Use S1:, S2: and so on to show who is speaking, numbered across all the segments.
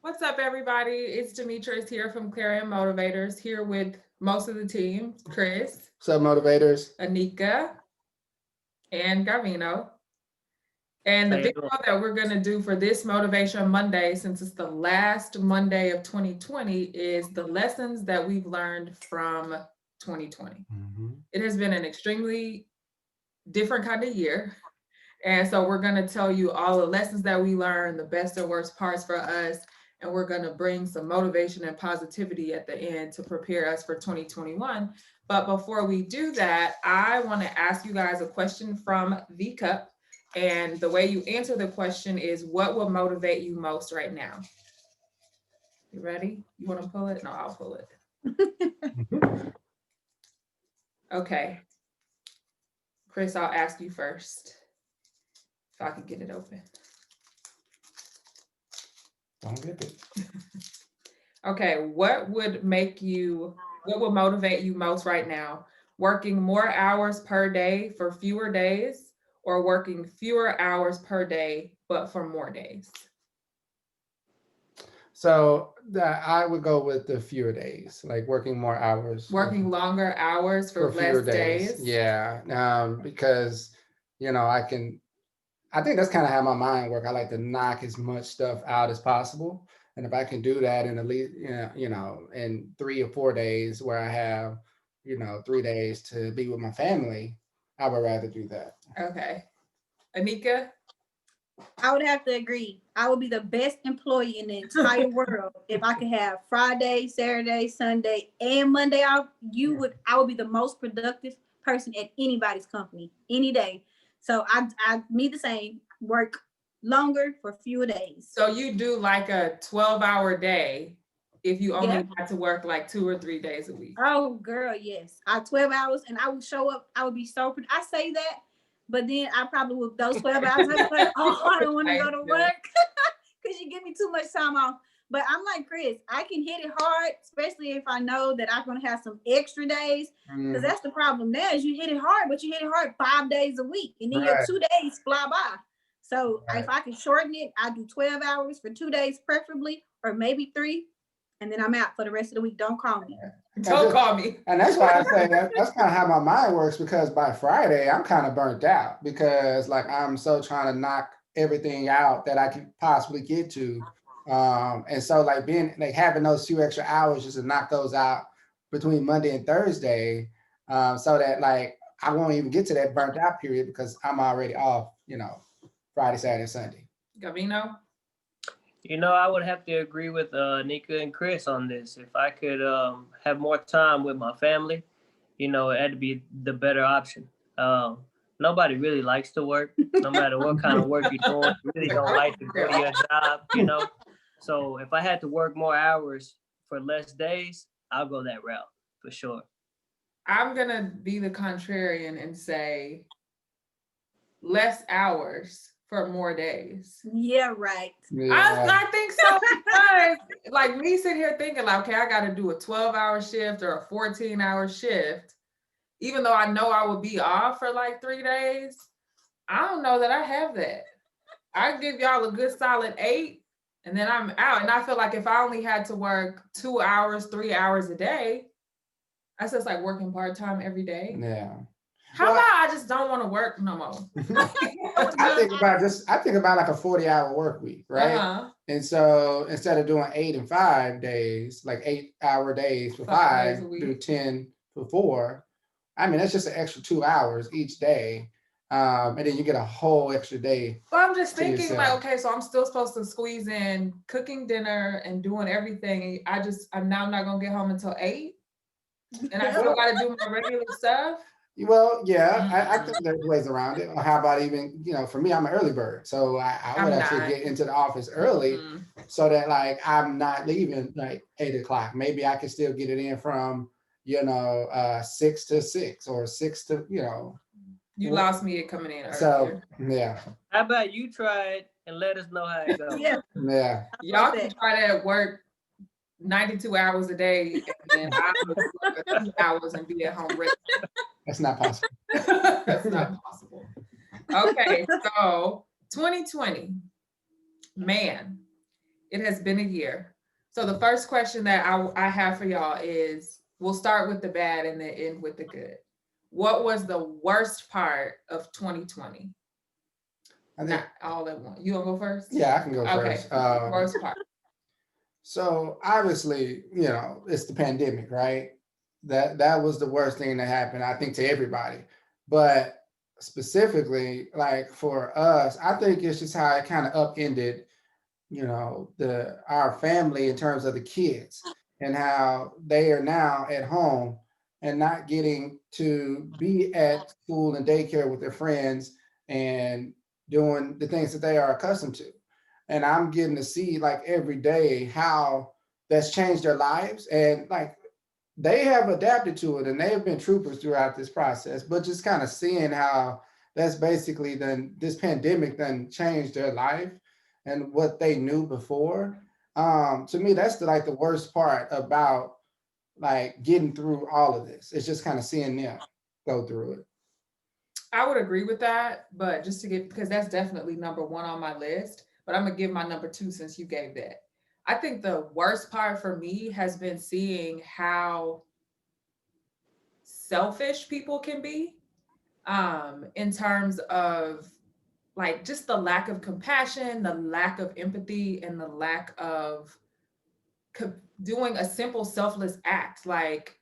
S1: What's up, everybody? It's Demetrius here from Clair Em Motivators, here with most of the team, Chris,
S2: What's up, motivators?
S1: Anika, and Gavino. And
S3: How
S1: the
S3: you
S1: video
S3: doing?
S1: that we're going to do for this Motivation Monday, since it's the last Monday of 2020, is the lessons that we've learned from 2020. It has been an extremely different kind of year. And so we're going to tell you all the lessons that we learned, the best and worst parts for us. And we're going to bring some motivation and positivity at the end to prepare us for 2021. But before we do that, I want to ask you guys a question from the cup. And the way you answer the question is, what will motivate you most right now? You ready? You want to pull it? No, I'll pull it. Okay. Chris, I'll ask you first. If I could get it open.
S2: Don't rip it.
S1: Okay, what would motivate you most right now? Working more hours per day for fewer days, or working fewer hours per day, but for more days?
S2: So I would go with the fewer days, like working more hours.
S1: Working longer hours for
S2: fewer
S1: less days?
S2: Yeah, because I think that's kind of how my mind works. I like to knock as much stuff out as possible, and if I can do that in at least in 3 or 4 days, where I have 3 days to be with my family, I would rather do that.
S1: Okay. Anika?
S4: I would have to agree. I would be the best employee in the entire world if I could have Friday, Saturday, Sunday, and Monday off. I would be the most productive person at anybody's company any day. So me the same. Work longer for fewer days.
S1: So you do like a 12-hour day if you only had to work like 2 or 3 days a week?
S4: Oh, girl, yes. 12 hours, and I would show up. I would be so. I say that, but then I probably would those 12 hours. I'd be like, oh, I don't want to go to work because you give me too much time off. But I'm like Chris, I can hit it hard, especially if I know that I'm going to have some extra days. Because that's the problem now is you hit it hard, but you hit it hard 5 days a week. And then your 2 days fly by. So if I can shorten it, I do 12 hours for 2 days preferably, or maybe 3. And then I'm out for the rest of the week. Don't call me.
S1: Don't call me.
S2: And that's why I say that's kind of how my mind works, because by Friday I'm kind of burnt out, because like I'm so trying to knock everything out that I can possibly get to. And so like having those few extra hours just to knock those out between Monday and Thursday, so that like I won't even get to that burnt out period because I'm already off, Friday, Saturday, Sunday.
S1: Gavino?
S3: I would have to agree with Nika and Chris on this. If I could have more time with my family, that'd be the better option. Nobody really likes to work, no matter what kind of work you're doing. You really don't like to go to your job, So if I had to work more hours for less days, I'll go that route for sure.
S1: I'm going to be the contrarian and say less hours for more days.
S4: Yeah, right.
S2: Yeah.
S1: I think so, because like me sitting here thinking like, okay, I got to do a 12-hour shift or a 14-hour shift, even though I know I would be off for like 3 days. I don't know that I have that. I give y'all a good solid 8 and then I'm out. And I feel like if I only had to work 2 hours, 3 hours a day, that's just like working part-time every day.
S2: Yeah.
S1: How about I just don't want to work no more?
S2: I think about like a 40-hour work week, right?
S1: Uh-huh.
S2: And so instead of doing 8 and 5 days, like 8-hour days for
S1: 5 days a
S2: 5,
S1: week.
S2: do 10 for 4. I mean, that's just an extra 2 hours each day. And then you get a whole extra day.
S1: But I'm just thinking
S2: yourself.
S1: like, okay, so I'm still supposed to squeeze in cooking dinner and doing everything. I'm now not going to get home until 8. And I still got to do my regular stuff.
S2: Well, yeah, I think there's ways around it. Or how about even, for me, I'm an early bird. So I would actually get into the office early so that like I'm not leaving like 8 o'clock. Maybe I can still get it in from, 6 to 6 or 6 to,
S1: You lost me at coming in earlier.
S2: So, yeah.
S3: How about you try it and let us know how it goes?
S2: Yeah.
S1: Y'all can try that at work 92 hours a day, and then I would work 2 hours and be at home ready.
S2: That's not possible.
S1: That's not possible. Okay, so 2020, man, It has been a year. So the first question that I have for y'all is, we'll start with the bad and then end with the good. What was the worst part of 2020?
S2: I think,
S1: Not all at once. You gonna go first?
S2: yeah, I can go
S1: Okay.
S2: first.
S1: Worst part.
S2: So obviously, it's the pandemic, right? That was the worst thing that happened, I think, to everybody. But specifically, like for us, I think it's just how it kind of upended, our family in terms of the kids and how they are now at home and not getting to be at school and daycare with their friends and doing the things that they are accustomed to. And I'm getting to see like every day how that's changed their lives. And like they have adapted to it and they have been troopers throughout this process, but just kind of seeing how that's basically then this pandemic then changed their life and what they knew before. To me, that's like the worst part about like getting through all of this. It's just kind of seeing them go through it.
S1: I would agree with that, but just to get, because that's definitely number one on my list, but I'm gonna give my number two since you gave that. I think the worst part for me has been seeing how selfish people can be, in terms of like just the lack of compassion, the lack of empathy, and the lack of doing a simple selfless act like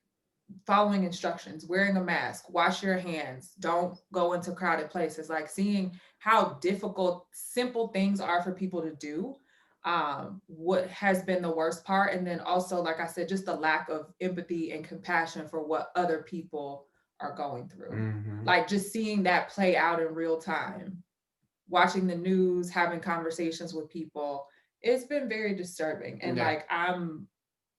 S1: following instructions, wearing a mask, wash your hands, don't go into crowded places, like seeing how difficult simple things are for people to do. What has been the worst part. And then also, like I said, just the lack of empathy and compassion for what other people are going through.
S2: Mm-hmm.
S1: Like just seeing that play out in real time, watching the news, having conversations with people, it's been very disturbing. And
S2: Yeah.
S1: like I'm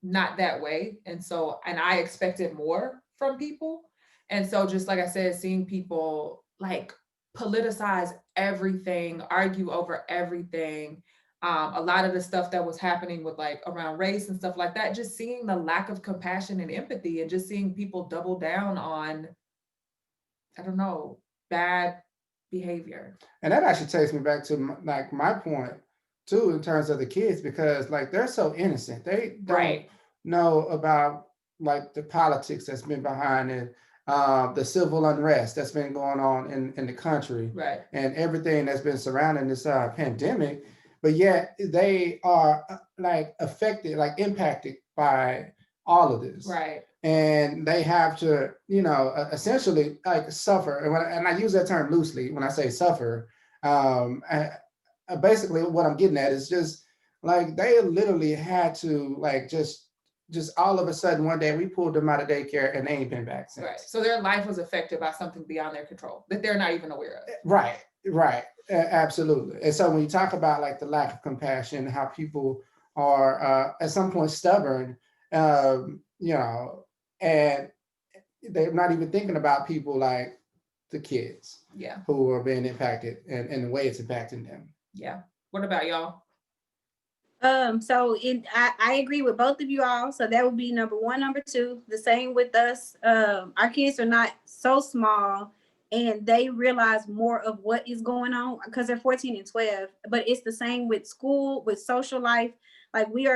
S1: not that way. And I expected more from people. And so just like I said, seeing people like politicize everything, argue over everything. A lot of the stuff that was happening with like around race and stuff like that, just seeing the lack of compassion and empathy and just seeing people double down on, I don't know, bad behavior.
S2: And that actually takes me back to like my point too, in terms of the kids, because like they're so innocent. They don't
S1: Right.
S2: know about like the politics that's been behind it, the civil unrest that's been going on in the country,
S1: Right.
S2: and everything that's been surrounding this pandemic. But yet they are like affected, like impacted by all of this.
S1: Right.
S2: And they have to, essentially like suffer. And I use that term loosely when I say suffer. Basically, what I'm getting at is just like they literally had to like just all of a sudden one day we pulled them out of daycare and they ain't been back since.
S1: Right. So their life was affected by something beyond their control that they're not even aware of.
S2: Right. Absolutely. And so when you talk about like the lack of compassion, how people are at some point stubborn, and they're not even thinking about people like the kids,
S1: Yeah,
S2: who are being impacted and the way it's impacting them.
S1: yeah. What about y'all?
S4: So I agree with both of you all. So that would be number one. Number two, the same with us. Our kids are not so small and they realize more of what is going on because they're 14 and 12. But it's the same with school, with social life. Like we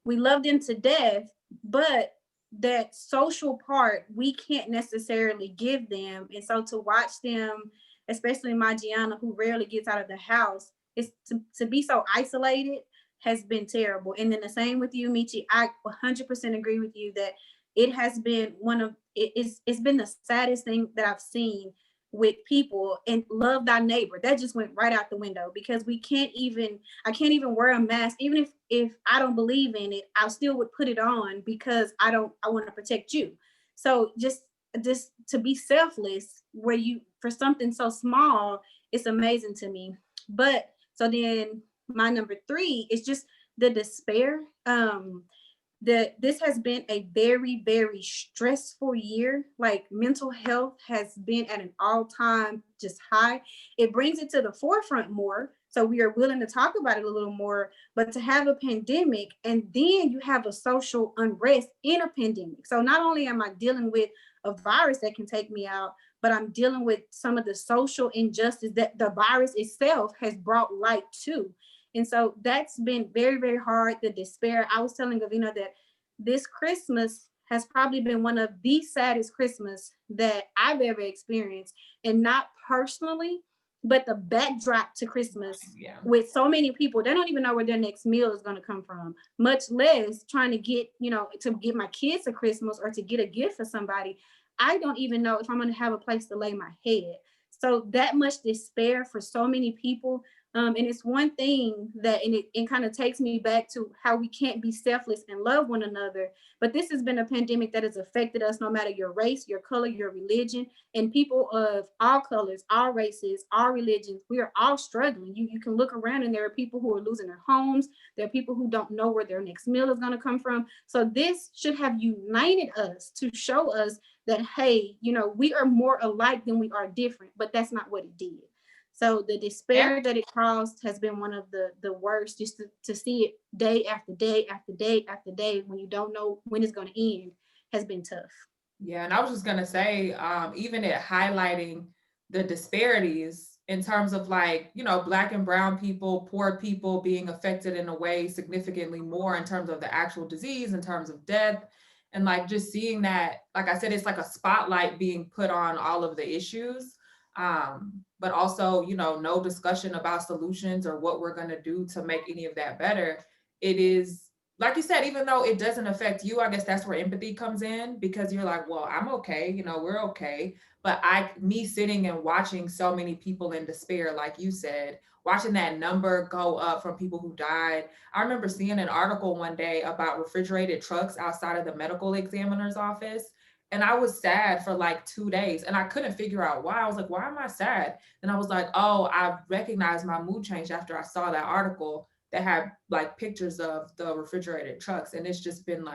S4: love them to death, but that social part we can't necessarily give them. And so to watch them, especially my Gianna, who rarely gets out of the house, is to be so isolated has been terrible. And then the same with you, Michi. I 100% agree with you that it has been it's been the saddest thing that I've seen with people. And love thy neighbor, that just went right out the window because I can't even wear a mask. Even if I don't believe in it, I still would put it on because I want to protect you. So just to be selfless where you for something so small, it's amazing to me. But so then my number three is just the despair. This has been a very, very stressful year. Like mental health has been at an all-time just high. It brings it to the forefront more. So we are willing to talk about it a little more, but to have a pandemic and then you have a social unrest in a pandemic. So not only am I dealing with a virus that can take me out, but I'm dealing with some of the social injustice that the virus itself has brought light to. And so that's been very, very hard. The despair. I was telling Gavino that this Christmas has probably been one of the saddest Christmas that I've ever experienced. And not personally, but the backdrop to Christmas
S1: Yeah.
S4: with so many people, they don't even know where their next meal is going to come from, much less trying to get, to get my kids a Christmas or to get a gift for somebody. I don't even know if I'm going to have a place to lay my head. So that much despair for so many people. And it's one thing that, and it kind of takes me back to how we can't be selfless and love one another. But this has been a pandemic that has affected us no matter your race, your color, your religion, and people of all colors, all races, all religions. We are all struggling. You can look around and there are people who are losing their homes. There are people who don't know where their next meal is going to come from. So this should have united us to show us that, hey, we are more alike than we are different, but that's not what it did. So the despair that it caused has been one of the worst, just to see it day after day after day after day when you don't know when it's going to end has been tough.
S1: Yeah, and I was just going to say, even it highlighting the disparities in terms of Black and brown people, poor people being affected in a way significantly more in terms of the actual disease, in terms of death. And just seeing that, like I said, it's like a spotlight being put on all of the issues. But also, no discussion about solutions or what we're going to do to make any of that better. It is, like you said, even though it doesn't affect you, I guess that's where empathy comes in, because you're like, well, I'm okay, we're okay. But me sitting and watching so many people in despair, like you said, watching that number go up from people who died. I remember seeing an article one day about refrigerated trucks outside of the medical examiner's office. And I was sad for 2 days and I couldn't figure out why. I was like, why am I sad? And I was like, oh, I recognized my mood change after I saw that article that had pictures of the refrigerated trucks. And it's just been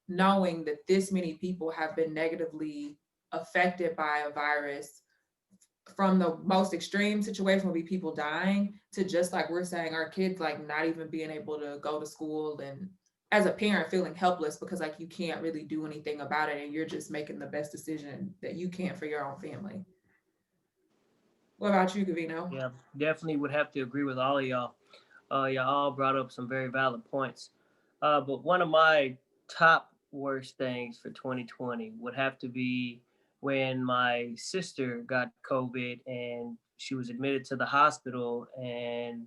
S1: knowing that this many people have been negatively affected by a virus, from the most extreme situation would be people dying to just we're saying, our kids not even being able to go to school, and as a parent feeling helpless because you can't really do anything about it and you're just making the best decision that you can for your own family. What about you, Gavino?
S3: Yeah, definitely would have to agree with all of y'all. Y'all all brought up some very valid points. But one of my top worst things for 2020 would have to be when my sister got COVID and she was admitted to the hospital, and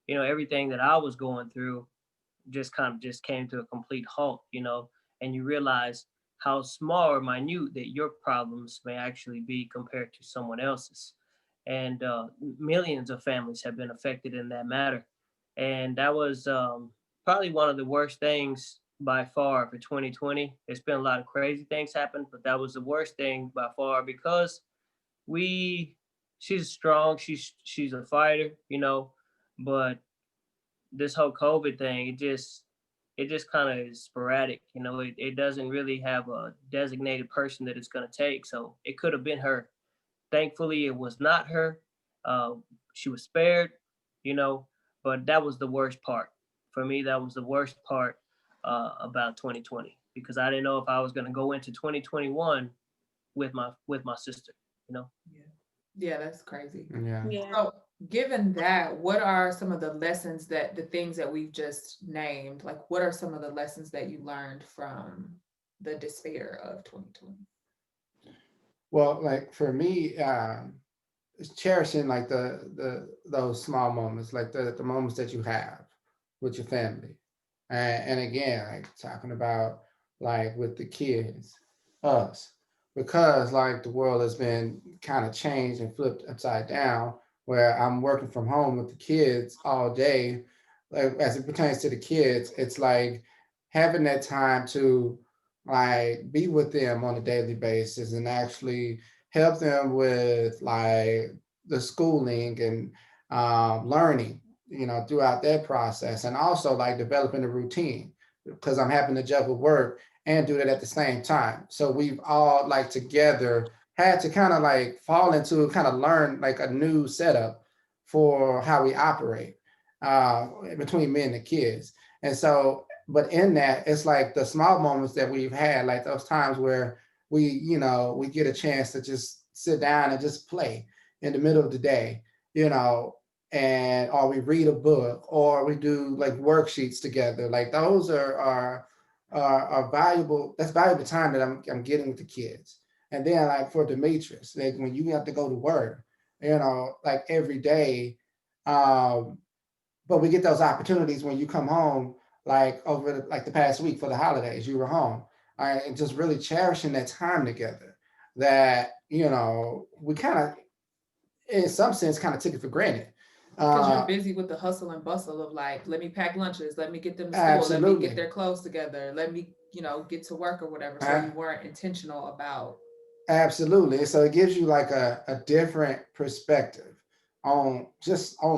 S3: everything that I was going through just came to a complete halt, and you realize how small or minute that your problems may actually be compared to someone else's. And millions of families have been affected in that matter. And that was probably one of the worst things by far for 2020. There's been a lot of crazy things happen, but that was the worst thing by far, because she's strong, she's a fighter, but this whole COVID thing, it just kind of is sporadic. It doesn't really have a designated person that it's going to take. So it could have been her. Thankfully, it was not her. She was spared, but that was the worst part. For me, that was the worst part about 2020, because I didn't know if I was going to go into 2021 with my sister,
S1: Yeah, that's crazy.
S2: Yeah.
S1: So given that, what are some of the lessons the things that we've just named, what are some of the lessons that you learned from the despair of 2020?
S2: Well, for me, it's cherishing those small moments, the moments that you have with your family. And again, talking about with the kids, us, because the world has been kind of changed and flipped upside down, where I'm working from home with the kids all day. As it pertains to the kids, it's having that time to be with them on a daily basis and actually help them with the schooling and learning, throughout that process, and also developing a routine, because I'm having to juggle work and do that at the same time. So we've all together had to kind of fall into kind of learn a new setup for how we operate between me and the kids. And so, but in that, it's the small moments that we've had, those times where we get a chance to just sit down and just play in the middle of the day, or we read a book, or we do like worksheets together. Like those are valuable. That's valuable time that I'm getting with the kids. And then like for Demetrius, like when you have to go to work, like every day, um, but we get those opportunities when you come home, like over like the past week for the holidays, you were home, and just really cherishing that time together. That we kind of, in some sense, kind of took it for granted.
S1: Because you're busy with the hustle and bustle of like, let me pack lunches, let me get them to school,
S2: Absolutely.
S1: let me get their clothes together, let me, get to work or whatever. So you weren't intentional about.
S2: Absolutely. So it gives you like a different perspective on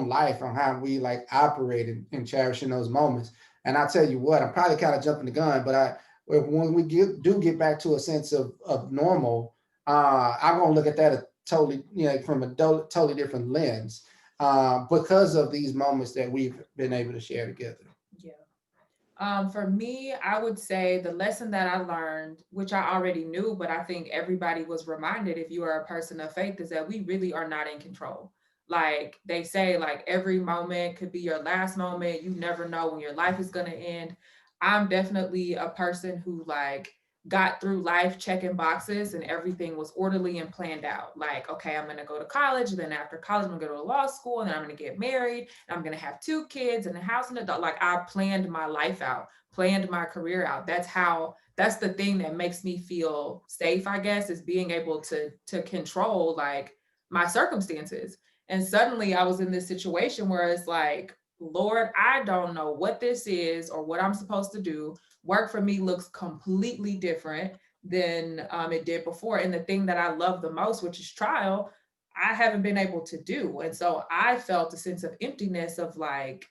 S2: life, on how we like operate and cherishing those moments. And I tell you what, I'm probably kind of jumping the gun, but when we do get back to a sense of normal, I'm gonna look at that totally, from a totally different lens, because of these moments that we've been able to share together.
S1: Yeah. For me, I would say the lesson that I learned, which I already knew, but I think everybody was reminded if you are a person of faith, is that we really are not in control. Like they say, like every moment could be your last moment. You never know when your life is going to end. I'm definitely a person who like got through life checking boxes and everything was orderly and planned out. Like, okay, I'm going to go to college. Then after college, I'm going to go to law school and then I'm going to get married. And I'm going to have 2 kids and a house and a dog. Like I planned my life out, planned my career out. That's the thing that makes me feel safe, I guess, is being able to control like my circumstances. And suddenly I was in this situation where it's like, Lord, I don't know what this is or what I'm supposed to do. Work for me looks completely different than it did before. And the thing that I love the most, which is trial, I haven't been able to do. And so I felt a sense of emptiness of like,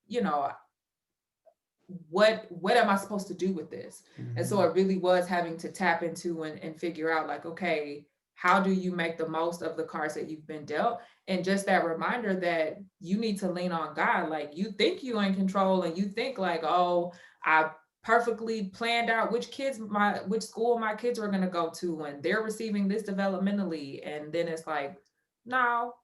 S1: you know, what am I supposed to do with this? Mm-hmm. And so it really was having to tap into and figure out like, okay, how do you make the most of the cards that you've been dealt? And just that reminder that you need to lean on God. Like you think you're in control and you think like, oh, I perfectly planned out which school my kids were going to go to and they're receiving this developmentally. And then it's like, no,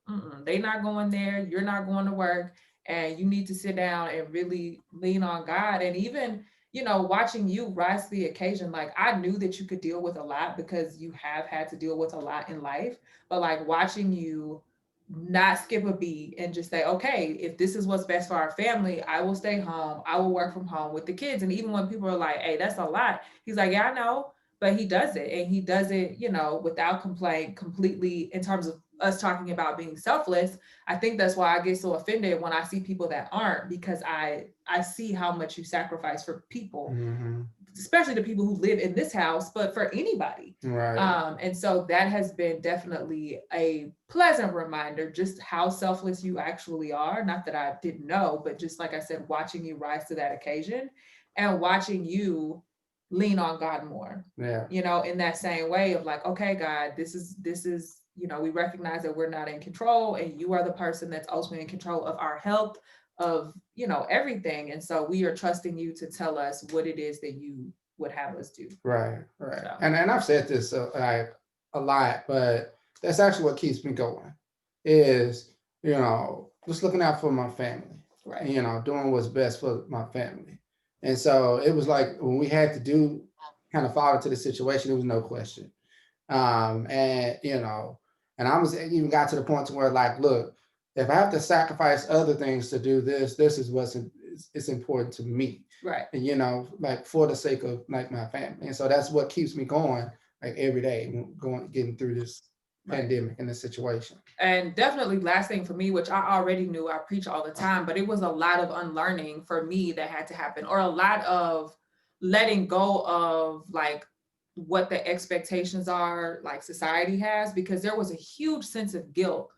S1: they're not going there. You're not going to work. And you need to sit down and really lean on God. And even, watching you rise to the occasion, like I knew that you could deal with a lot because you have had to deal with a lot in life, but like watching you not skip a beat and just say, okay, if this is what's best for our family, I will stay home. I will work from home with the kids. And even when people are like, hey, that's a lot, he's like, yeah, I know, but he does it. And he does it, without complaint, completely, in terms of us talking about being selfless. I think that's why I get so offended when I see people that aren't, because I see how much you sacrifice for people, mm-hmm. especially the people who live in this house, but for anybody.
S2: Right.
S1: And so that has been definitely a pleasant reminder, just how selfless you actually are. Not that I didn't know, but just like I said, watching you rise to that occasion and watching you lean on God more.
S2: Yeah.
S1: In that same way of like, okay, God, this is, we recognize that we're not in control and you are the person that's ultimately in control of our health, of, everything. And so we are trusting you to tell us what it is that you would have us do.
S2: Right. So. And I've said this like a lot, but that's actually what keeps me going is, just looking out for my family,
S1: right?
S2: Doing what's best for my family. And so it was like when we had to kind of fall into the situation, it was no question. And I was even got to the point to where like, look, if I have to sacrifice other things to do this is what's it's important to me.
S1: Right.
S2: And, like for the sake of like my family. And so that's what keeps me going like every day, getting through this pandemic and this situation.
S1: And definitely last thing for me, which I already knew, I preach all the time, but it was a lot of unlearning for me that had to happen, or a lot of letting go of like what the expectations are like society has, because there was a huge sense of guilt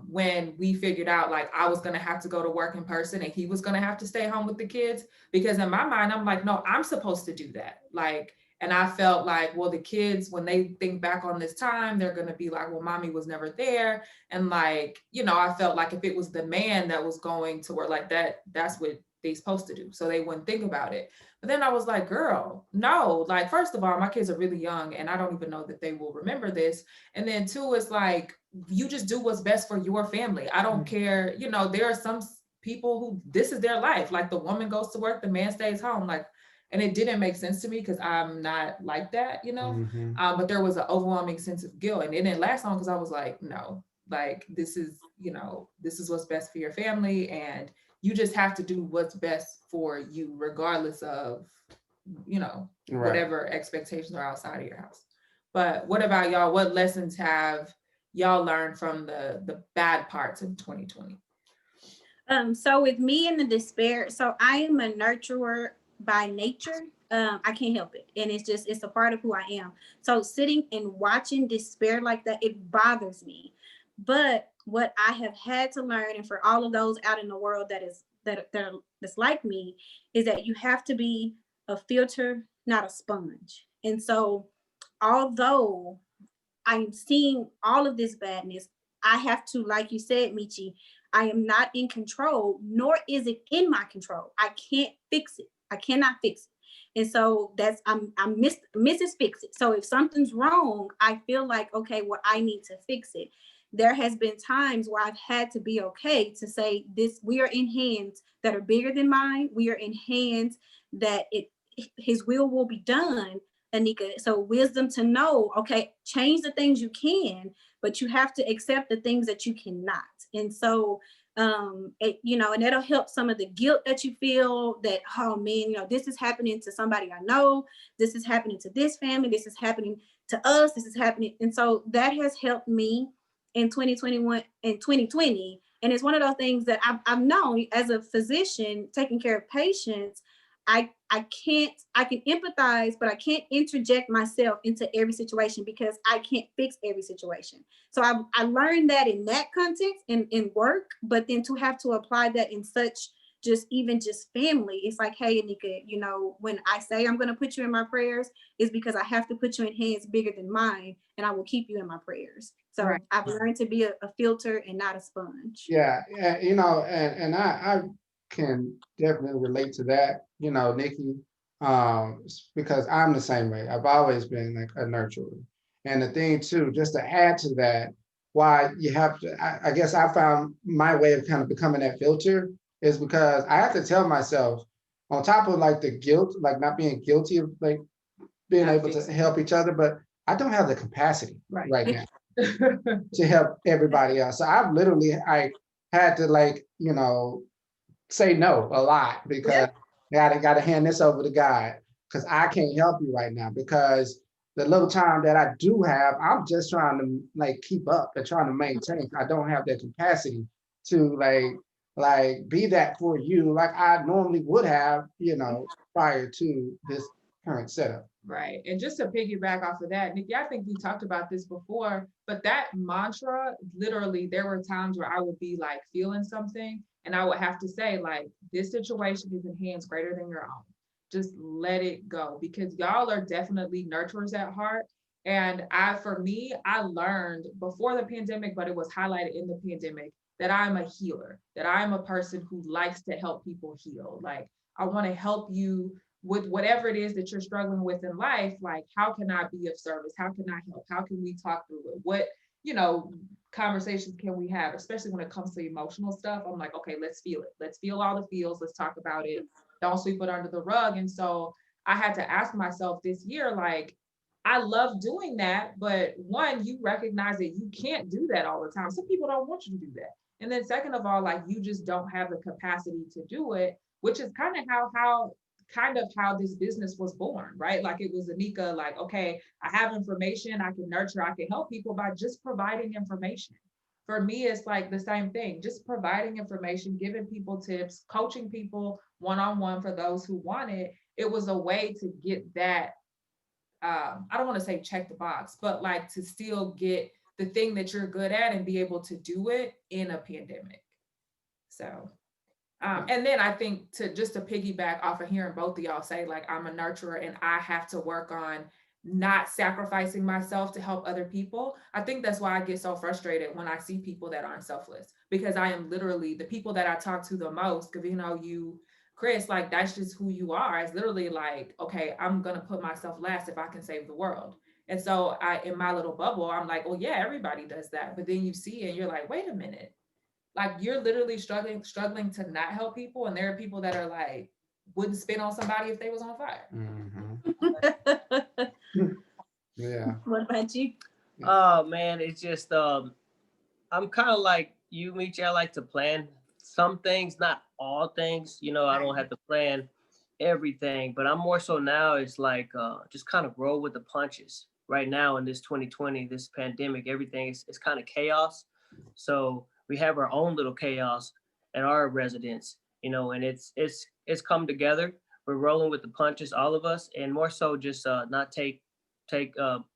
S1: when we figured out like I was going to have to go to work in person and he was going to have to stay home with the kids, because in my mind I'm like, no, I'm supposed to do that. Like, and I felt like, well, the kids, when they think back on this time, they're going to be like, well, mommy was never there. And like, I felt like if it was the man that was going to work like that, that's what they supposed to do, so they wouldn't think about it. But then I was like, girl, no, like, first of all, my kids are really young and I don't even know that they will remember this. And then two, it's like, you just do what's best for your family. I don't care, you know, there are some people who this is their life. Like, the woman goes to work, the man stays home. Like, and it didn't make sense to me because I'm not like that, you know. But there was an overwhelming sense of guilt, and it didn't last long because I was like, no, like, this is, you know, this is what's best for your family, and you just have to do what's best for you, regardless of, you know, whatever expectations are outside of your house. But what about y'all? What lessons have y'all learned from the bad parts of 2020?
S4: So with me and the despair, so I am a nurturer by nature. I can't help it. And it's a part of who I am. So sitting and watching despair like that, it bothers me. But what I have had to learn, and for all of those out in the world that's like me, is that you have to be a filter, not a sponge. And so although I'm seeing all of this badness, I have to, like you said, Michi, I am not in control, nor is it in my control. I can't fix it. I cannot fix it. And so I'm Mrs. Fix It. So if something's wrong, I feel like, okay, well, I need to fix it. There has been times where I've had to be okay to say this, we are in hands that are bigger than mine. We are in hands that his will be done, Anika. So wisdom to know, okay, change the things you can, but you have to accept the things that you cannot. And so, you know, and that'll help some of the guilt that you feel that, oh man, you know, this is happening to somebody I know, this is happening to this family, this is happening to us, this is happening. And so that has helped me in 2021 and 2020. And it's one of those things that I've known as a physician taking care of patients. I can empathize, but I can't interject myself into every situation because I can't fix every situation. So I learned that in that context in work, but then to have to apply that in such just family, it's like, hey, Anika, you know, when I say I'm going to put you in my prayers, it's because I have to put you in hands bigger than mine, and I will keep you in my prayers. So I've learned to be a filter and not a sponge.
S2: Yeah, you know, and I can definitely relate to that, you know, Nikki, because I'm the same way. I've always been like a nurturer. And the thing too, just to add to that, why you have to, I guess I found my way of kind of becoming that filter is because I have to tell myself, on top of like the guilt, like not being guilty of like being able to help each other, but I don't have the capacity right now to help everybody else. So I had to, like, you know, say no a lot because I gotta hand this over to God because I can't help you right now because the little time that I do have, I'm just trying to like keep up and trying to maintain. I don't have that capacity to like be that for you like I normally would have, you know, prior to this current setup.
S1: Right. And just to piggyback off of that, Nikki, I think we talked about this before, but that mantra, literally, there were times where I would be like feeling something and I would have to say, like, this situation is in hands greater than your own. Just let it go because y'all are definitely nurturers at heart. And for me, I learned before the pandemic, but it was highlighted in the pandemic that I'm a healer, that I'm a person who likes to help people heal. Like, I want to help you with whatever it is that you're struggling with in life. Like, how can I be of service? How can I help? How can we talk through it? What, you know, conversations can we have, especially when it comes to emotional stuff? I'm like, okay, let's feel it. Let's feel all the feels. Let's talk about it. Don't sweep it under the rug. And so I had to ask myself this year, like, I love doing that, but one, you recognize that you can't do that all the time. Some people don't want you to do that. And then second of all, like, you just don't have the capacity to do it, which is kind of how this business was born, right? Like, it was Anika, like, okay, I have information, I can nurture, I can help people by just providing information. For me, it's like the same thing, just providing information, giving people tips, coaching people one-on-one for those who want it. It was a way to get that, I don't want to say check the box, but like to still get the thing that you're good at and be able to do it in a pandemic. So and then I think to piggyback off of hearing both of y'all say, like, I'm a nurturer and I have to work on not sacrificing myself to help other people. I think that's why I get so frustrated when I see people that aren't selfless, because I am literally the people that I talk to the most. Because, you know, you Chris, like, that's just who you are. It's literally like, okay, I'm going to put myself last if I can save the world. And so in my little bubble, I'm like, well, yeah, everybody does that. But then you see it and you're like, wait a minute. Like, you're literally struggling to not help people. And there are people that are like, wouldn't spit on somebody if they was on fire.
S2: Yeah.
S4: What about you?
S3: Oh man, it's just I'm kind of like you, Michi. I like to plan some things, not all things. You know, I don't have to plan everything, but I'm more so now. It's like just kind of roll with the punches. Right now in this 2020, this pandemic, everything is kind of chaos. So we have our own little chaos at our residence, you know, and it's come together. We're rolling with the punches, all of us, and more so just not take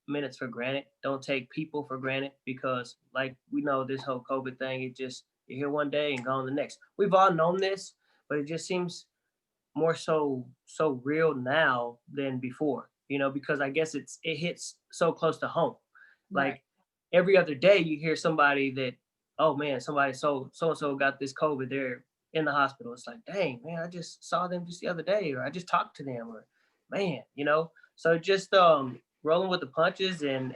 S3: minutes for granted. Don't take people for granted, because like we know this whole COVID thing, it just, you're here one day and gone the next. We've all known this, but it just seems more so real now than before, you know, because I guess it hits so close to home. Like
S1: Right.
S3: every other day you hear somebody that, oh man, somebody so and so got this COVID, they're in the hospital. It's like, dang man, I just saw them just the other day, or I just talked to them, or man, you know. So just rolling with the punches and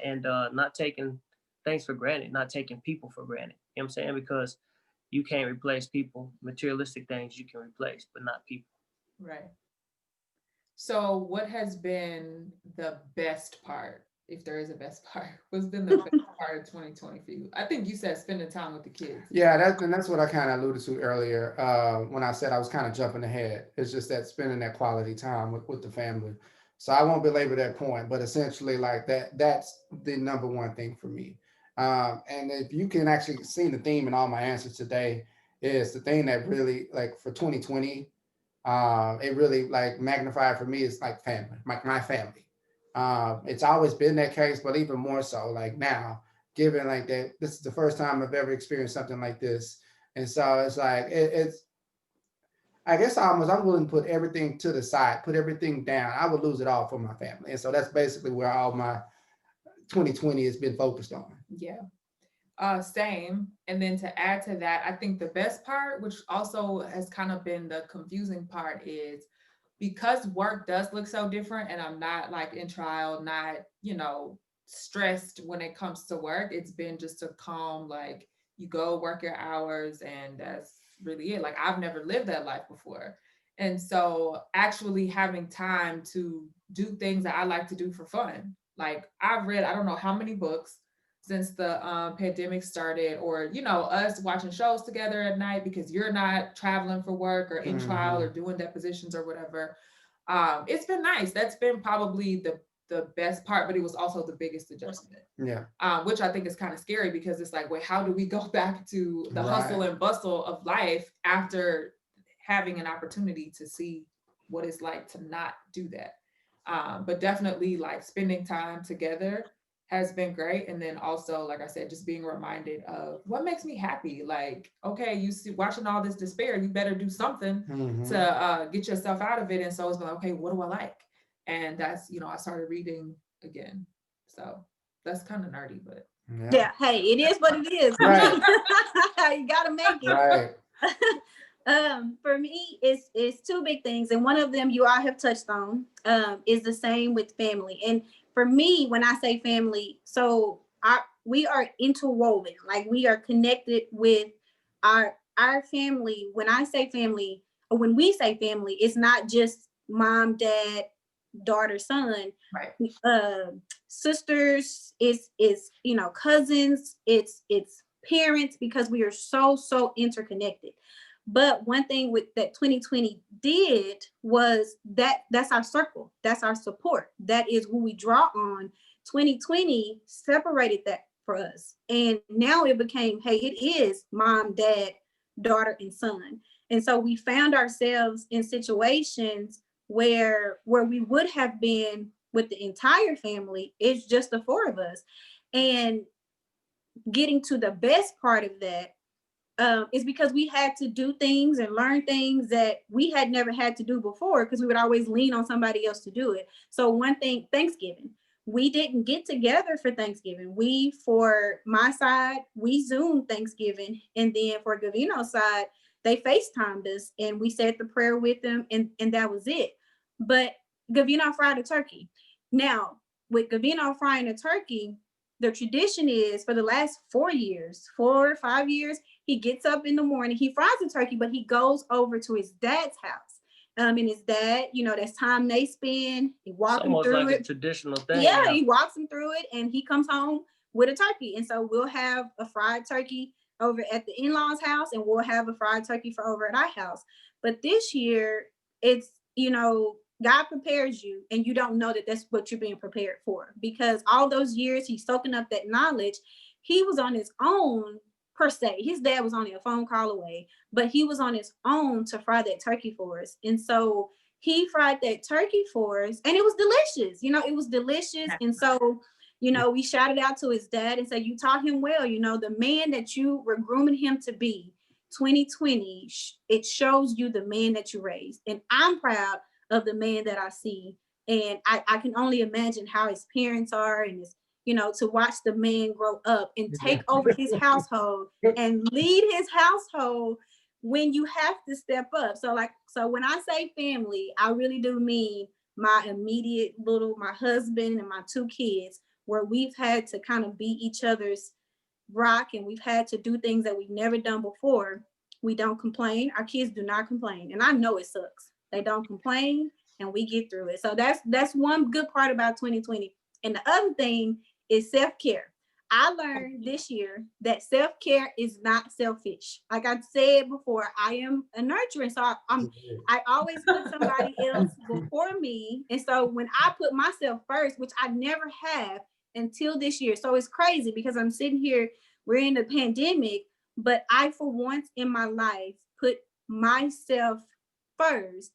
S3: not taking things for granted, not taking people for granted. You know what I'm saying? Because you can't replace people. Materialistic things you can replace, but not people.
S1: Right. So what has been the best part, if there is a best part? What's been the best part of 2020 for you? I think you said spending time with the kids.
S2: Yeah, that's what I kind of alluded to earlier when I said I was kind of jumping ahead. It's just that spending that quality time with the family. So I won't belabor that point, but essentially like that's the number one thing for me. And if you can actually see the theme in all my answers today, is the thing that really, like, for 2020, it really like magnified for me is like family, my family. It's always been that case, but even more so like now, given like that, this is the first time I've ever experienced something like this. And so it's like, it's, I guess I'm willing to put everything to the side, put everything down. I would lose it all for my family. And so that's basically where all my 2020 has been focused on.
S1: Yeah. Same. And then to add to that, I think the best part, which also has kind of been the confusing part, is because work does look so different and I'm not like in trial, not, stressed when it comes to work. It's been just a calm, like, you go work your hours and that's really it. Like, I've never lived that life before. And so actually having time to do things that I like to do for fun. Like, I've read, I don't know how many books since the pandemic started, or us watching shows together at night because you're not traveling for work or in trial or doing depositions or whatever. It's been nice. That's been probably the best part, but it was also the biggest adjustment.
S2: Yeah.
S1: Which I think is kind of scary, because it's like, wait, how do we go back to the hustle and bustle of life after having an opportunity to see what it's like to not do that? But definitely, like, spending time together has been great. And then also, like I said, just being reminded of what makes me happy. Like, okay, you see, watching all this despair, you better do something to get yourself out of it. And so it's like, okay, what do I like? And that's, I started reading again. So that's kind of nerdy, but
S4: yeah, hey, it is what it is.
S2: Right.
S4: You gotta make it.
S2: Right.
S4: For me, it's two big things, and one of them you all have touched on is the same with family. And for me, when I say family, so we are interwoven, like we are connected with our family. When I say family, or when we say family, it's not just mom, dad, daughter, son.
S1: right.
S4: Sisters, it's cousins, it's parents, because we are so interconnected. But one thing with that 2020 did was that's our circle, that's our support, that is who we draw on. 2020 separated that for us, and now it became, hey, it is mom, dad, daughter, and son. And so we found ourselves in situations where we would have been with the entire family, it's just the four of us. And getting to the best part of that is because we had to do things and learn things that we had never had to do before, because we would always lean on somebody else to do it. So one thing, Thanksgiving, we didn't get together for Thanksgiving. For my side, we Zoomed Thanksgiving. And then for Gavino's side, they FaceTimed us and we said the prayer with them, and that was it. But Gavino fried a turkey. Now, with Gavino frying a turkey, the tradition is for the last 4 or 5 years, he gets up in the morning, he fries a turkey, but he goes over to his dad's house. And his dad, that's time they spend. He walks him through
S3: like
S4: it.
S3: A traditional thing.
S4: Yeah, he walks him through it, and he comes home with a turkey. And so we'll have a fried turkey over at the in-laws' house, and we'll have a fried turkey for over at our house. But this year, it's, God prepares you, and you don't know that that's what you're being prepared for, because all those years he's soaking up that knowledge. He was on his own, per se. His dad was only a phone call away, but he was on his own to fry that turkey for us. And so he fried that turkey for us, and it was delicious. It was delicious. And so, we shouted out to his dad and said, you taught him well. The man that you were grooming him to be, 2020, it shows you the man that you raised. And I'm proud of the man that I see. And I can only imagine how his parents are, and his, to watch the man grow up and take over his household and lead his household when you have to step up. So when I say family, I really do mean my immediate my husband and my 2 kids, where we've had to kind of be each other's rock, and we've had to do things that we've never done before. We don't complain. Our kids do not complain. And I know it sucks. They don't complain, and we get through it. So that's one good part about 2020. And the other thing is self-care. I learned this year that self-care is not selfish. Like I said before, I am a nurturer. So I always put somebody else before me. And so when I put myself first, which I never have until this year. So it's crazy because I'm sitting here, we're in the pandemic, but I, for once in my life, put myself first.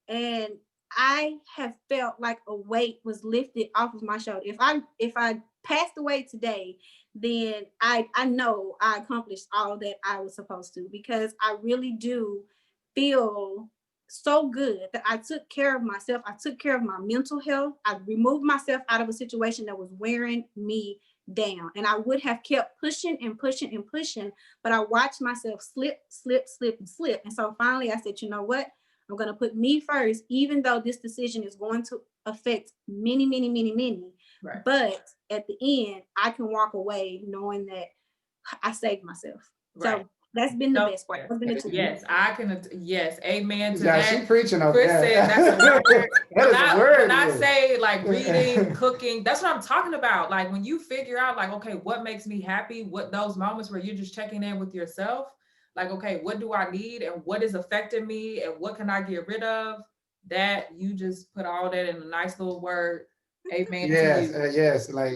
S4: And I have felt like a weight was lifted off of my shoulder. If I passed away today, then I know I accomplished all that I was supposed to, because I really do feel so good that I took care of myself. I took care of my mental health. I removed myself out of a situation that was wearing me down. And I would have kept pushing and pushing and pushing, but I watched myself slip. And so finally I said, you know what? I'm going to put me first, even though this decision is going to affect many, many, many, many. Right. But at the end, I can walk away knowing that I saved myself. Right. So that's been the best part.
S1: Yes, I can. Yes, amen to that.
S2: She preaching over
S1: Chris
S2: there.
S1: said that's a word.
S2: That is a word.
S1: When I say like reading, cooking, that's what I'm talking about. Like when you figure out like, okay, what makes me happy? What those moments where you're just checking in with yourself. Like, okay, what do I need and what is affecting me and what can I get rid of? That you just put all that in a nice little word. Amen.
S2: Yes, yes. Like,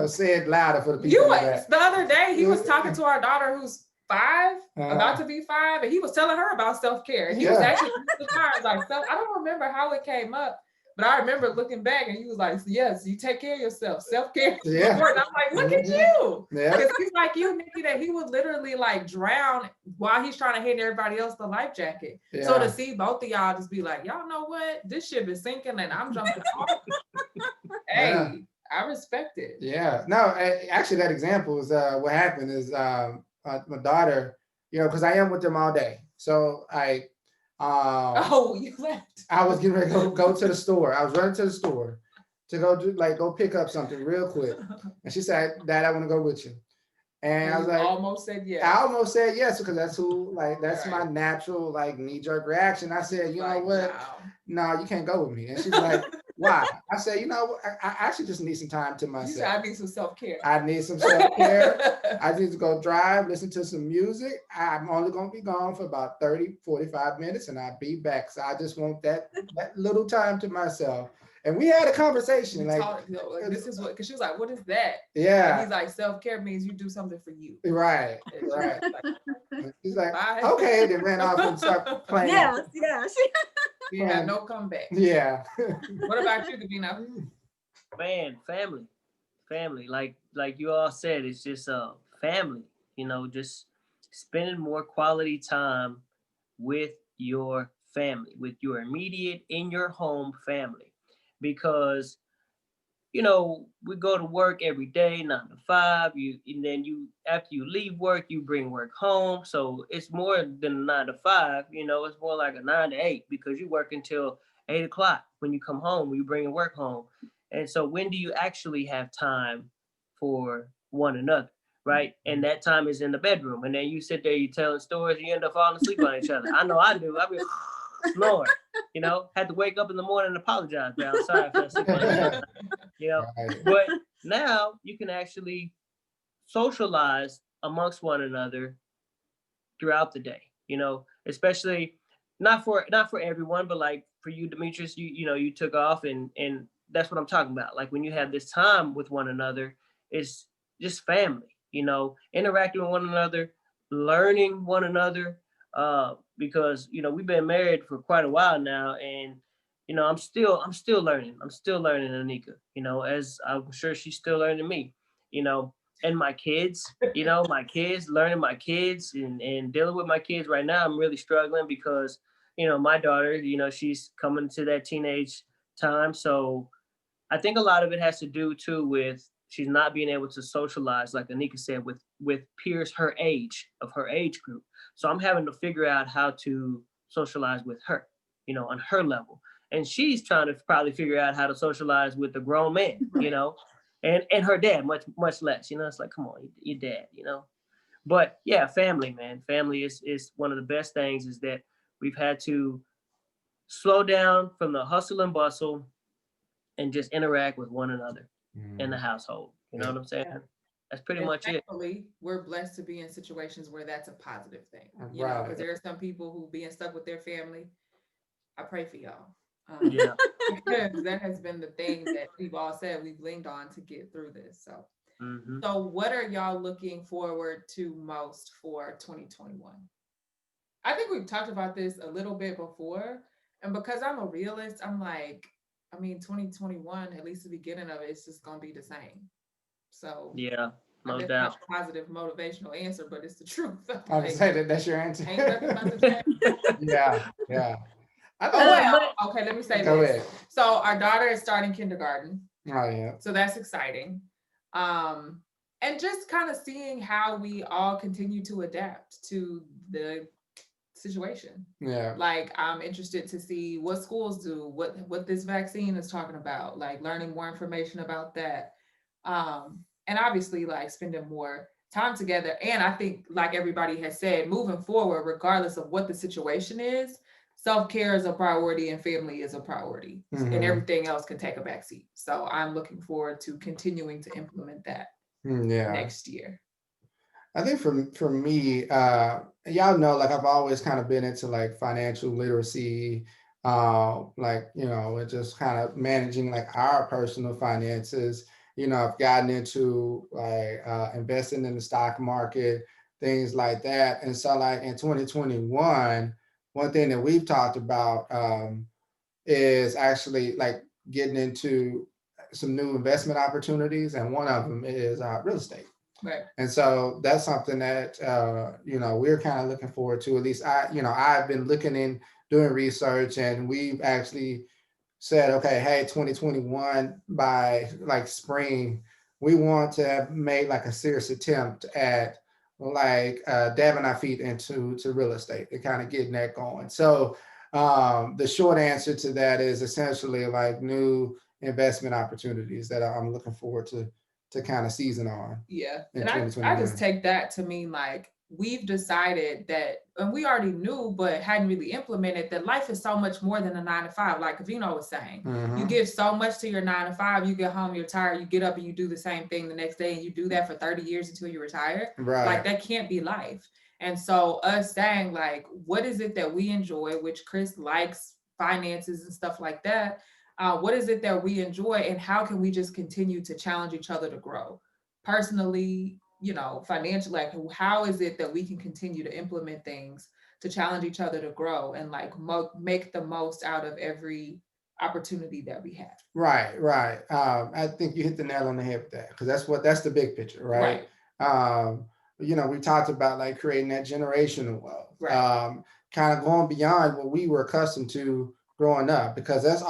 S2: say it louder for the people.
S1: The other day, he was talking to our daughter who's 5, about to be 5, and he was telling her about self-care. And he was actually like, I don't remember how it came up, but I remember looking back and he was like, yes, you take care of yourself, self-care. Yeah. And I'm like, look at you. Because he's like you, Nikki, that he would literally like drown while he's trying to hand everybody else the life jacket. Yeah. So to see both of y'all just be like, y'all know what? This ship is sinking and I'm jumping off. Hey, yeah. I respect it.
S2: Yeah. No, actually that example is what happened is my daughter, because I am with them all day. So
S1: you left.
S2: I was getting ready to go to the store. I was running to the store to go pick up something real quick. And she said, Dad, I want to go with you. And I was like,
S1: almost said yes.
S2: I almost said yes, because that's my natural knee-jerk reaction. I said, you know what? No, you can't go with me. And she's like, why? I said, I actually just need some time to myself.
S1: You said I need some self-care.
S2: I need some self-care. I need to go drive, listen to some music. I'm only going to be gone for about 30, 45 minutes and I'll be back. So I just want that little time to myself. And we had a conversation.
S1: This is what, because she was like, what is that?
S2: Yeah.
S1: And he's like, self-care means you do something for you.
S2: Right. Right. He's like, okay, then ran off and started playing.
S4: Yes.
S1: You had no comeback.
S2: Yeah.
S1: What about you, Davina?
S3: Man, family. Like you all said, it's just family. Just spending more quality time with your family, with your immediate in your home family, because you know, we go to work every day, 9 to 5. And then after you leave work, you bring work home. So it's more than a 9 to 5. You know, it's more like a 9 to 8 because you work until 8 o'clock when you come home. You bring your work home, and so when do you actually have time for one another? Right. And that time is in the bedroom. And then you sit there, you telling stories, you end up falling asleep on each other. I know I do. I be snoring, you know, had to wake up in the morning and apologize, man. I'm sorry for sleep on you. You know,
S2: Right.
S3: but now you can actually socialize amongst one another throughout the day, you know, especially not for everyone, but like for you, Demetrius, you know, you took off and that's what I'm talking about. Like when you have this time with one another, it's just family, you know, interacting with one another, learning one another, because, you know, we've been married for quite a while now, and, you know, I'm still learning. I'm still learning Anika, you know, as I'm sure she's still learning me, you know, and my kids, you know, learning my kids and dealing with my kids right now. I'm really struggling because, you know, my daughter, you know, she's coming to that teenage time. So I think a lot of it has to do too with she's not being able to socialize, like Anika said, with peers her age, of her age group. So I'm having to figure out how to socialize with her, you know, on her level. And she's trying to probably figure out how to socialize with the grown man, you know, and her dad much less. You know, it's like, come on, your dad, you know. But yeah, family, man. Family is one of the best things, is that we've had to slow down from the hustle and bustle and just interact with one another in the household. You know what I'm saying?
S1: Yeah.
S3: That's pretty
S1: And
S3: much it.
S1: thankfully, we're blessed to be in situations where that's a positive thing, you know,
S2: Right.
S1: because there are some people who being stuck with their family. I pray for y'all.
S3: Yeah.
S1: Because that has been the thing that we've all said we've leaned on to get through this. So,
S3: Mm-hmm.
S1: so what are y'all looking forward to most for 2021? I think we've talked about this a little bit before. And because I'm a realist, I'm like, I mean, 2021, at least the beginning of it, it's just going to be the same. So
S3: Yeah,
S1: I
S3: no
S1: guess
S3: doubt.
S1: not a positive motivational answer, but it's the truth.
S2: I would
S1: Like,
S2: say that's your answer.
S1: ain't nothing about to change.
S2: Yeah, yeah. I
S1: Oh,
S2: think
S1: well, okay, let me say
S2: go
S1: this.
S2: ahead.
S1: So our daughter is starting kindergarten.
S2: Oh yeah.
S1: So that's exciting. And just kind of seeing how we all continue to adapt to the situation.
S2: Yeah.
S1: Like I'm interested to see what schools do, what this vaccine is talking about, like learning more information about that. And obviously like spending more time together. And I think like everybody has said, moving forward, regardless of what the situation is, self-care is a priority and family is a priority. And everything else can take a backseat. So I'm looking forward to continuing to implement that
S2: Yeah.
S1: next year.
S2: I think for me, y'all know, like I've always kind of been into like financial literacy, like, you know, and just kind of managing like our personal finances. You know, I've gotten into like investing in the stock market, things like that. And so like in 2021, one thing that we've talked about is actually like getting into some new investment opportunities. And one of them is real estate.
S1: Right.
S2: And so that's something that, you know, we're kind of looking forward to. At least I've been looking in, doing research, and we've actually said, okay, hey, 2021 by like spring, we want to have made like a serious attempt at like dabbing our feet into real estate and kind of getting that going. So the short answer to that is essentially like new investment opportunities that I'm looking forward to kind of season on.
S1: Yeah.
S2: In
S1: And I
S2: 2021.
S1: just take that to mean like we've decided that, and we already knew, but hadn't really implemented, that life is so much more than a 9 to 5. Like Kavino was saying, you give so much to your 9 to 5, you get home, you're tired, you get up and you do the same thing the next day, and you do that for 30 years until you retire.
S2: Right.
S1: Like that can't be life. And so us saying like, what is it that we enjoy, which Chris likes finances and stuff like that. What is it that we enjoy, and how can we just continue to challenge each other to grow personally, you know, financially? Like how is it that we can continue to implement things to challenge each other to grow and like make the most out of every opportunity that we have?
S2: Right. I think you hit the nail on the head with that, because that's the big picture, right? You know, we talked about like creating that generational wealth, kind of going beyond what we were accustomed to growing up, because that's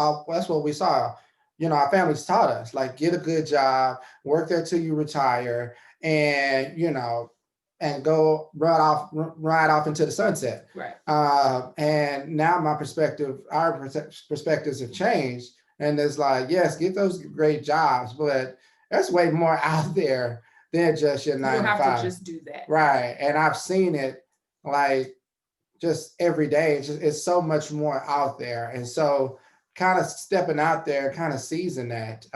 S2: what we saw. our families taught us, like, get a good job, work there till you retire, and, and go ride off into the sunset.
S1: Right.
S2: And now our perspectives have changed. And it's like, yes, get those great jobs, but there's way more out there than just your 9
S1: You don't
S2: to
S1: have
S2: 5.
S1: to just do that.
S2: Right. And I've seen it like just every day. It's so much more out there. And so kind of stepping out there, kind of seizing that.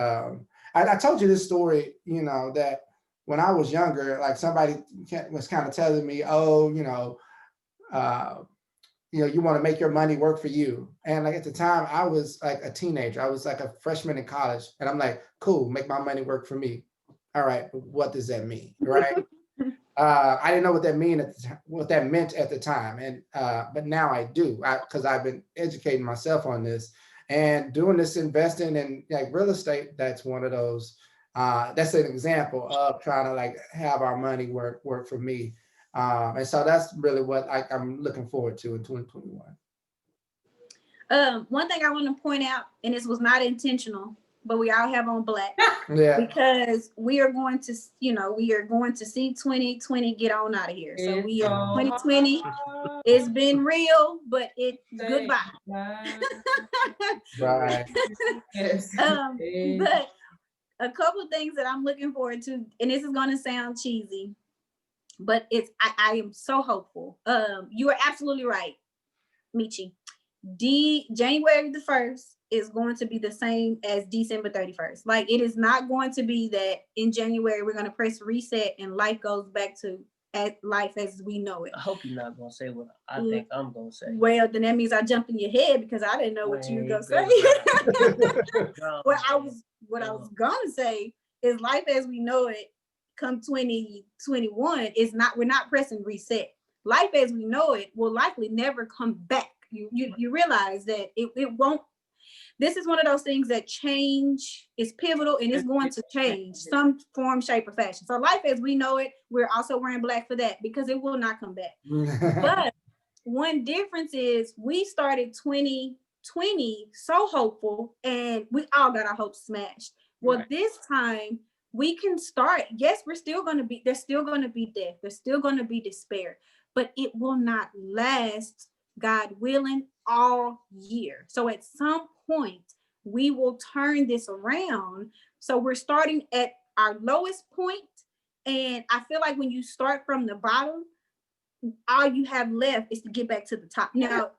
S2: I told you this story, that when I was younger, like somebody was kind of telling me, oh, you want to make your money work for you. And like at the time I was like a teenager, I was like a freshman in college, and I'm like, cool, make my money work for me. All right, but what does that mean? Right. I didn't know what that meant at the time. And but now I do, because I've been educating myself on this and doing this, investing in like real estate. That's one of those, that's an example of trying to like have our money work for me. And so that's really what I'm looking forward to in 2021.
S4: One thing I want to point out, and this was not intentional, but we all have on black.
S2: Yeah.
S4: Because we are going to see 2020 get on out of here. So we are 2020. It's been real, but goodbye.
S2: Right.
S1: Yes.
S4: But a couple of things that I'm looking forward to, and this is going to sound cheesy, but I am so hopeful. You are absolutely right, Michi. January the 1st is going to be the same as December 31st. Like, it is not going to be that in January we're going to press reset and life goes back to life as we know it.
S3: I hope you're not going to say what I think I'm going to say.
S4: Well, then that means I jumped in your head because I didn't know what you were going to say. What I was going to say is life as we know it come 2021 we're not pressing reset. Life as we know it will likely never come back. You realize that it won't. This is one of those things that change is pivotal, and it's going to change some form, shape, or fashion. So life as we know it, we're also wearing black for that because it will not come back. But one difference is we started 2020 so hopeful, and we all got our hopes smashed. Well, right. This time we can start. Yes, there's still going to be death. There's still going to be despair, but it will not last, God willing, all year. So at some point we will turn this around. So we're starting at our lowest point, and I feel like when you start from the bottom, all you have left is to get back to the top. Now,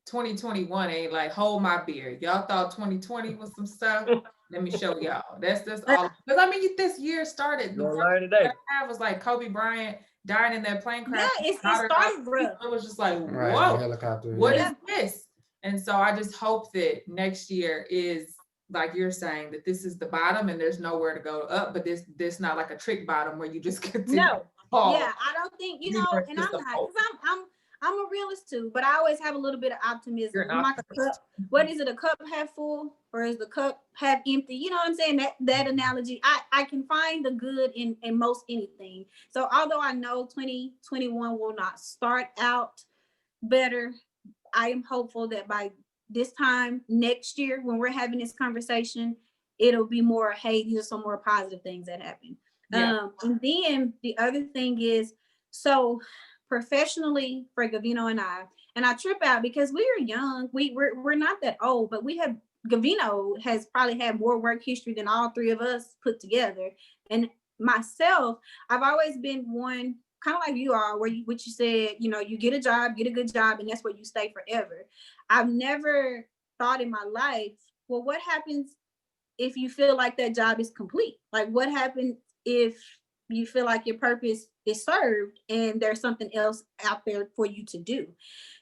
S1: 2021 ain't like hold my beer. Y'all thought 2020 was some stuff. Let me show y'all. That's all. Because I mean, this year started. The first half was like Kobe Bryant dying in that plane crash.
S4: Yeah, it started rough.
S1: It was just like,
S2: right,
S1: whoa,
S2: helicopter.
S1: What is this? And so I just hope that next year is, like you're saying, that this is the bottom and there's nowhere to go up, but this not like a trick bottom where you just continue.
S4: No. Yeah, I don't think, and I'm not, because I'm a realist too, but I always have a little bit of optimism. I'm like a cup. What is it? A cup half full or is the cup half empty? You know what I'm saying? That analogy. I can find the good in most anything. So although I know 2021 will not start out better, I am hopeful that by this time next year, when we're having this conversation, it'll be more, hey, these are some more positive things that happen. Yeah. And then the other thing is, so professionally for Gavino and I trip out because we are young. We're not that old, but Gavino has probably had more work history than all three of us put together. And myself, I've always been one, kind of like you are, what you said, you get a job, get a good job, and that's where you stay forever. I've never thought in my life, well, what happens if you feel like that job is complete? Like, what happens if you feel like your purpose is served and there's something else out there for you to do?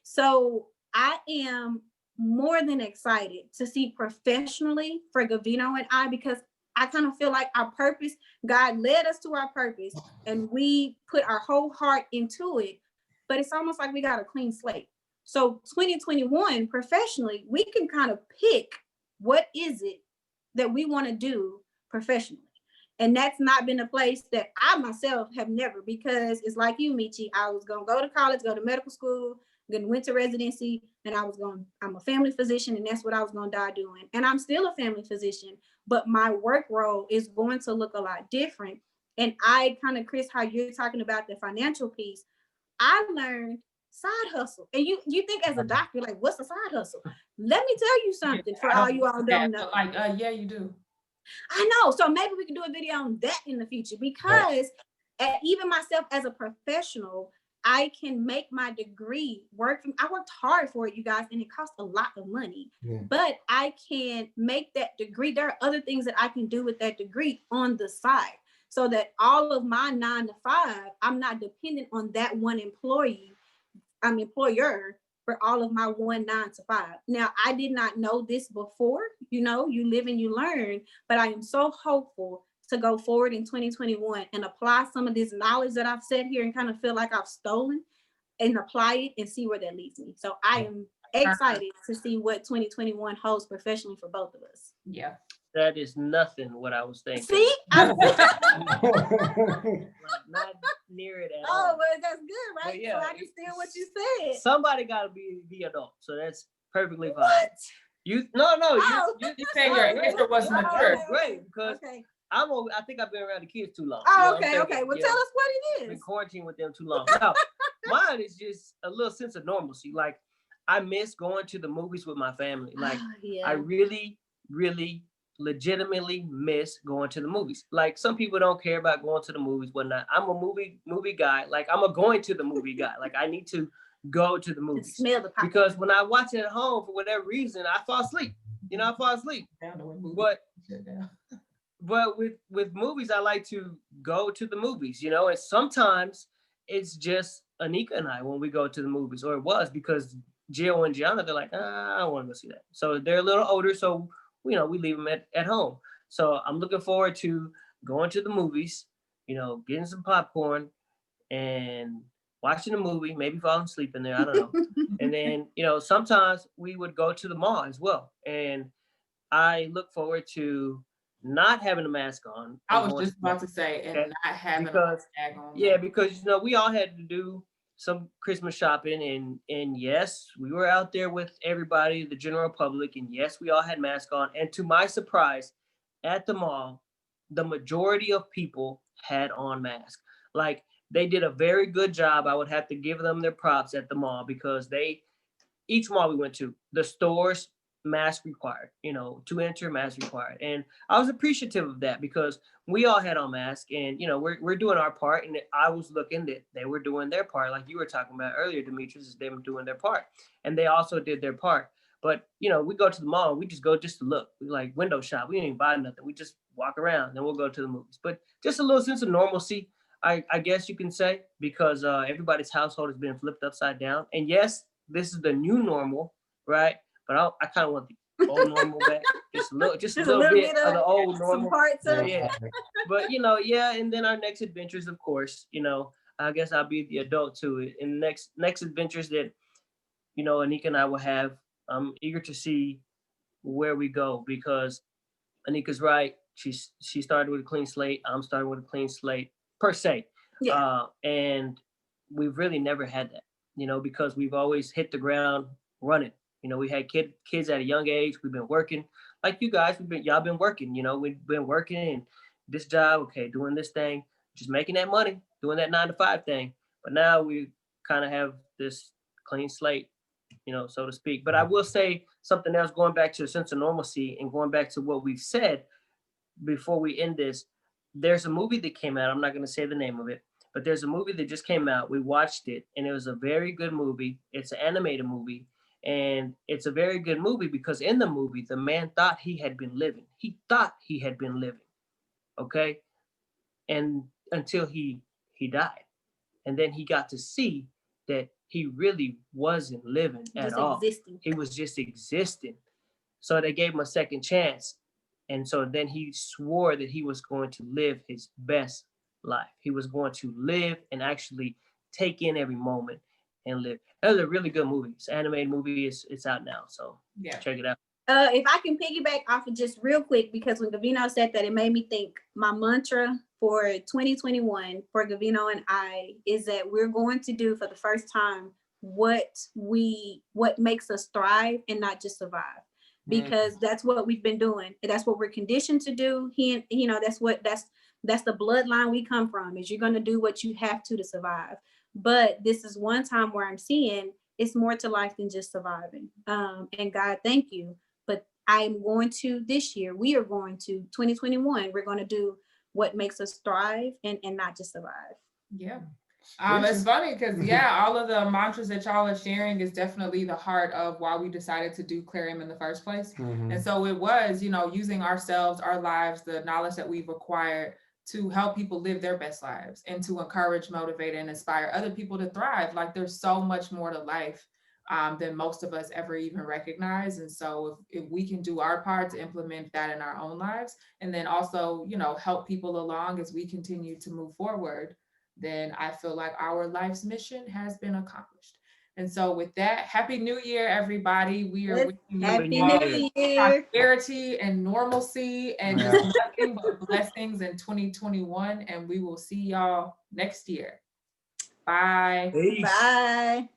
S4: So I am more than excited to see professionally for Gavino and I, because I kind of feel like our purpose, God led us to our purpose and we put our whole heart into it, but it's almost like we got a clean slate. So 2021 professionally, we can kind of pick what is it that we want to do professionally. And that's not been a place that I myself have never, because it's like you, Michi, I was going to go to college, go to medical school, Then went to residency, and I'm a family physician, and that's what I was going to die doing. And I'm still a family physician, but my work role is going to look a lot different. And I kind of, Chris, how you're talking about the financial piece, I learned side hustle. And you think as a doctor, like, what's a side hustle? Let me tell you something for all you all don't know.
S1: Like, yeah, you do.
S4: I know. So maybe we can do a video on that in the future, because even myself as a professional, I can make my degree work. I worked hard for it, you guys, and it costs a lot of money. Yeah. But I can make that degree. There are other things that I can do with that degree on the side, so that all of my 9 to 5, I'm not dependent on that one employer for all of my 9 to 5. Now, I did not know this before, you live and you learn, but I am so hopeful to go forward in 2021 and apply some of this knowledge that I've said here and kind of feel like I've stolen, and apply it and see where that leads me. So I am excited to see what 2021 holds professionally for both of us.
S1: Yeah.
S3: That is nothing what I was thinking.
S4: See?
S3: Like, not near it at all.
S4: Oh, well, that's good, right?
S3: But yeah,
S4: so I can steal what you said.
S3: Somebody got to be the adult, so that's perfectly fine.
S4: What?
S3: You
S1: say your answer was mature.
S3: Great, because I think I've been around the kids too long.
S4: Oh, okay. Well, tell us what it is.
S3: Been quarantined with them too long. Now, mine is just a little sense of normalcy. Like, I miss going to the movies with my family. Like, I really, really legitimately miss going to the movies. Like, some people don't care about going to the movies, whatnot. I'm a movie guy. Like, I'm a going to the movie guy. Like, I need to go to the movies.
S4: Smell the popcorn.
S3: Because when I watch it at home, for whatever reason, I fall asleep. I fall asleep. But with movies, I like to go to the movies, and sometimes it's just Anika and I when we go to the movies, or it was, because Jill and Gianna, they're like, I don't want to go see that. So they're a little older, so we leave them at home. So I'm looking forward to going to the movies, getting some popcorn and watching a movie, maybe falling asleep in there, I don't know. And then, sometimes we would go to the mall as well. And I look forward to not having a mask on.
S1: I was just about to say, and not having a mask on.
S3: Yeah, because we all had to do some Christmas shopping, and yes, we were out there with everybody, the general public, and yes, we all had masks on. And to my surprise, at the mall, the majority of people had on masks. Like, they did a very good job. I would have to give them their props at the mall, because each mall we went to, the stores, mask required, to enter, mask required. And I was appreciative of that, because we all had on masks, and we're doing our part. And I was looking that they were doing their part, like you were talking about earlier, Demetrius, is them doing their part, and they also did their part. But we go to the mall, we just go just to look. We like window shop. We didn't even buy nothing. We just walk around, then we'll go to the movies. But just a little sense of normalcy, I guess you can say, because everybody's household has been flipped upside down. And yes, this is the new normal, right? But I kind of want the old normal back, just a little bit of the old normal.
S4: Parts of
S3: But and then our next adventures, of course, I guess I'll be the adult to it. And next adventures that Anika and I will have, I'm eager to see where we go, because Anika's right. She started with a clean slate. I'm starting with a clean slate, per se. Yeah. And we've really never had that, because we've always hit the ground running. We had kids at a young age. We've been working like you guys. Y'all been working. We've been working in this job. Okay, doing this thing, just making that money, doing that 9 to 5 thing. But now we kind of have this clean slate, so to speak. But I will say something else, going back to a sense of normalcy and going back to what we've said before we end this. There's a movie that came out. I'm not going to say the name of it, but there's a movie that just came out. We watched it, and it was a very good movie. It's an animated movie. And it's a very good movie, because in the movie, the man thought he had been living. He thought he had been living. Okay. And until he died. And then he got to see that he really wasn't living at all. He was just existing. So they gave him a second chance. And so then he swore that he was going to live his best life. He was going to live and actually take in every moment and live. That was a really good movie. It's an animated movie. It's out now, so check it out.
S4: If I can piggyback off of just real quick, because when Gavino said that, it made me think my mantra for 2021 for Gavino and I is that we're going to do, for the first time, what makes us thrive and not just survive, because that's what we've been doing. That's what we're conditioned to do. That's the bloodline we come from, is you're going to do what you have to survive. But this is one time where I'm seeing it's more to life than just surviving. And God, thank you. But I'm going to, this year, we are going to 2021, we're going to do what makes us thrive and not just survive.
S1: Yeah. It's funny because all of the mantras that y'all are sharing is definitely the heart of why we decided to do Clair Em in the first place. And so it was, using ourselves, our lives, the knowledge that we've acquired to help people live their best lives and to encourage, motivate, and inspire other people to thrive. Like, there's so much more to life than most of us ever even recognize. And so if we can do our part to implement that in our own lives, and then also, help people along as we continue to move forward, then I feel like our life's mission has been accomplished. And so with that, Happy New Year, everybody. We are wishing
S4: Happy
S1: you all
S4: New Year.
S1: prosperity and normalcy and just nothing but blessings in 2021. And we will see y'all next year. Bye.
S3: Peace.
S4: Bye.